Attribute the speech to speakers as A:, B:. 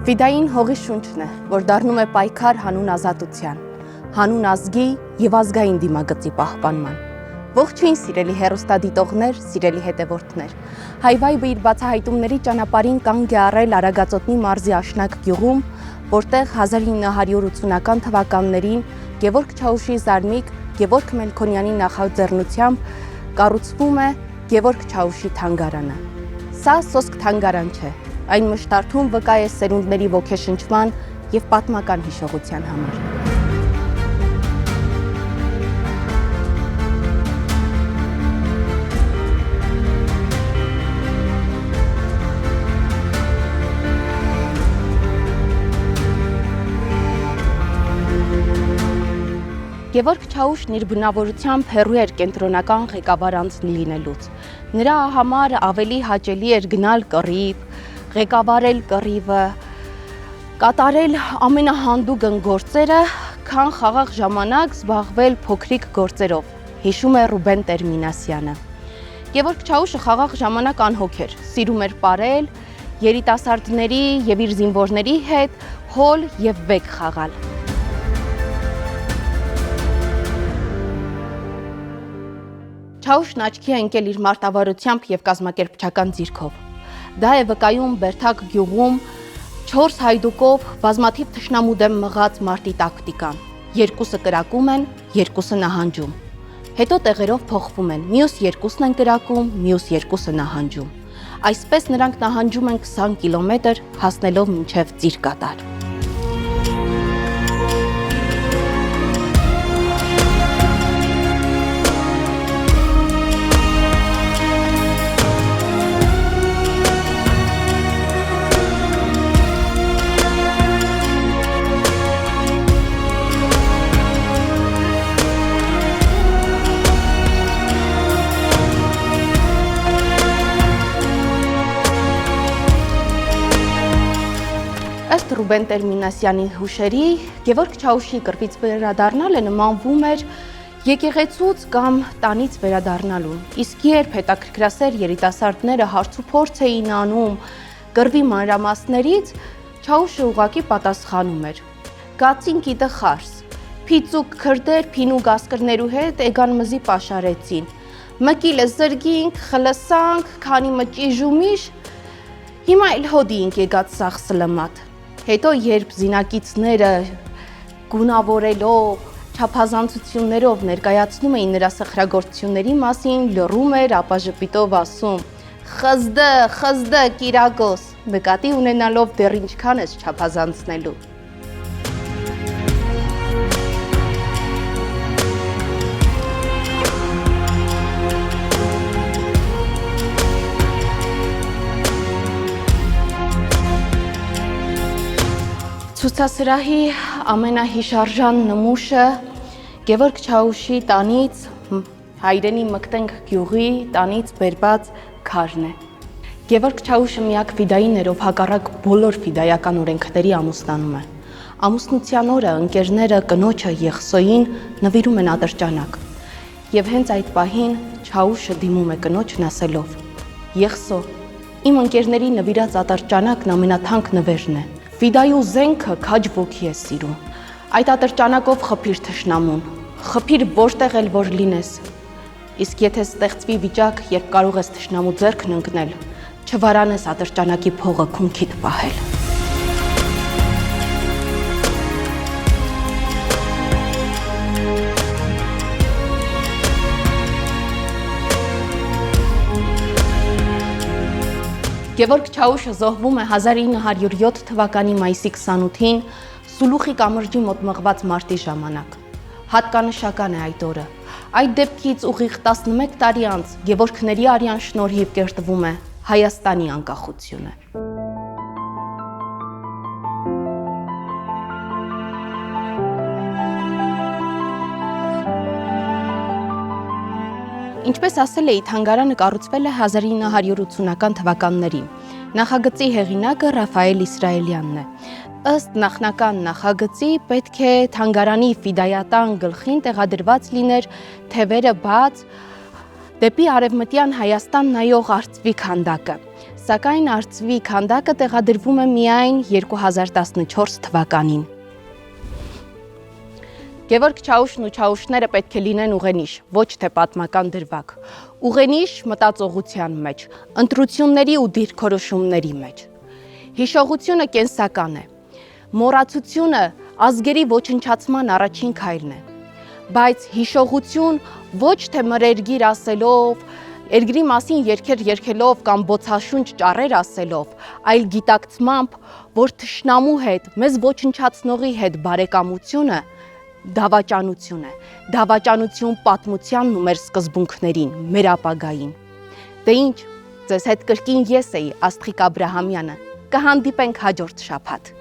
A: Ֆիդային հողի շունչն է, որ դառնում է պայքար հանուն ազատության, հանուն ազգի և ազգային դիմագծի պահպանման։ Ողջույն սիրելի հեռուստադիտողներ, սիրելի հետևորդներ։ Հայվայբը իր բացահայտումների ճանապարհին կանգ է առել Արագածոտնի մարզի Աշնակ գյուղում, որտեղ 1980-ական թվականներին Գևորգ Չաուշի զարմիկ Գևորգ Մելքոնյանի նախաձեռնությամբ կառուցվում է Գևորգ Չաուշի թանգարանը։ Սա սոսկ թանգարան չէ, այն մշտարթում վկա է սերունդների ոգեշնչման և պատմական հիշողության համար։ Գևորգ Չաուշն իր բնավորությամբ հեռու էր կենտրոնական ղեկավար անձն լինելուց։ Նրա համար ավելի հաճելի էր գնալ կռիվ, ղեկավարել կռիվը, կատարել ամենահանդուգն գործերը, քան խաղաղ ժամանակ զբաղվել փոքրիկ գործերով, հիշում է Ռուբեն Տերմինասյանը։ Գևորգ Չաուշը խաղաղ ժամանակ անհոգ էր, սիրում էր պարել, երիտասարդների և իր զինվորների հետ հոլ և բեկ խաղալ։ Չաուշն աչքի է ընկել իր մարտավարությամբ և կազմակերպչական ձիրքով։ Դա է վկայում Բերդակ գյուղում 4 հայդուկով բազմաթիվ թշնամու դեմ մղած մարտի տակտիկան։ Երկուսը կրակում են, երկուսը նահանջում։ Հետո տեղերով փոխվում են, մյուս երկուսն են կրակում, մյուս երկուսը նահանջում։ Այսպես նրանք նահանջում են 20 կիլոմետր, հասնելով մինչև Ծիրկատար։ Ըստ Ռուբեն Տերմինասյանի հուշերի, Գևորգ Չաուշի կռվից վերադառնալը նմանվում էր եկեղեցուց կամ տանից վերադառնալուն, իսկ երբ հետաքրքրասեր երիտասարդները հարցուփորձ էին անում կռվի մանրամասներից, Չաուշը ուղղակի պատասխանում էր. «Գացին գիտը խարս, փիծուկ քրդեր փինու գասկրներու հետ էգան մզի պաշարեցին, մկիլը զրգինք, խլսանք, քանի մճիժումիշ, հիմա էլ հոդինք եկած սաղ սլմատ»։ Հետո երբ զինակիցները գունավորելով, չափազանցություններով ներկայացնում էին նրա սխրագործությունների մասին, լռում էր, ապա ժպիտով ասում. «Խզդը, խզդը, Կիրակոս», նկատի ունենալով դեռ ինչքան ես չափազանցնելու։ Ցուցասրահի ամենահիշարժան նմուշը Գևորգ Չաուշի տանից, հայրենի Մկտենք գյուղի տանից բերված քարն է։ Գևորգ Չաուշը միակ ֆիդային էր, ով հակառակ բոլոր ֆիդայական օրենքների ամուսնանում է։ Ամուսնության օրը ընկերները կնոջը Եղսոյին նվիրում են ատրճանակ։ Եվ հենց այդ պահին Չաուշը դիմում է կնոջն ասելով. «Եղսո, իմ ընկերների նվիրած ատրճանակն ամենաթանկ նվերն է։ Ֆիդայու զենքը քաջ ոգի է սիրում։ Այդ ատրճանակով խփիր թշնամուն, խփիր որտեղ էլ որ լինես։ Իսկ եթե ստեղծվի վիճակ, երբ կարող ես թշնամու ձեռքն ընկնել, չվարանես ատրճանակի փողը քունքիդ պահել»։ Գևորգ Չաուշը զոհվում է 1907 թվականի մայիսի 28-ին Սուլուխի կամրջի մոտ մղված մարտի ժամանակ։ Հատկանշական է այդ օրը։ Այդ դեպքից ուղիղ 11 տարի անց Գևորգների արյան շնորհիվ կերտվում է Հայաստանի անկախությունը։ Ինչպես ասել էի, թանգարանը կառուցվել է 1980-ական թվականներին։ Նախագծի հեղինակը Ռաֆայել Իսրայելյանն է։ Ըստ նախնական նախագծի պետք է թանգարանի ֆիդայատան գլխին տեղադրված լիներ թևերը բաց, դեպի արևմտյան Հայաստան նայող արծվի քանդակը։ սակայն արծվի քանդակը տեղադրվում է միայն 2014 թվականին։ Գևորգ Չաուշն ու Չաուշները պետք է լինեն ուղենիշ, ոչ թե պատմական դրվագ։ Ուղենիշ մտածողության մեջ, ընտրությունների ու դիրքորոշումների մեջ։ Հիշողությունը կենսական է։ Մոռացությունը ազգերի ոչնչացման առաջին քայլն է։ Բայց հիշողություն ոչ թե մրերգիր ասելով, երկրի մասին երգեր երգելով կամ բոցաշունչ ճառեր ասելով, այլ գիտակցմամբ, որ թշնամու հետ, մեզ ոչնչացնողի հետ բարեկամությունը դավաճանություն է, դավաճանություն պատմությանն ու մեր սկզբունքներին, մեր ապագային։ Դե ինչ, ձեզ հետ կրկին ես էի, Աստղիկ Աբրահամյանը, կհանդիպենք հաջորդ շաբաթ։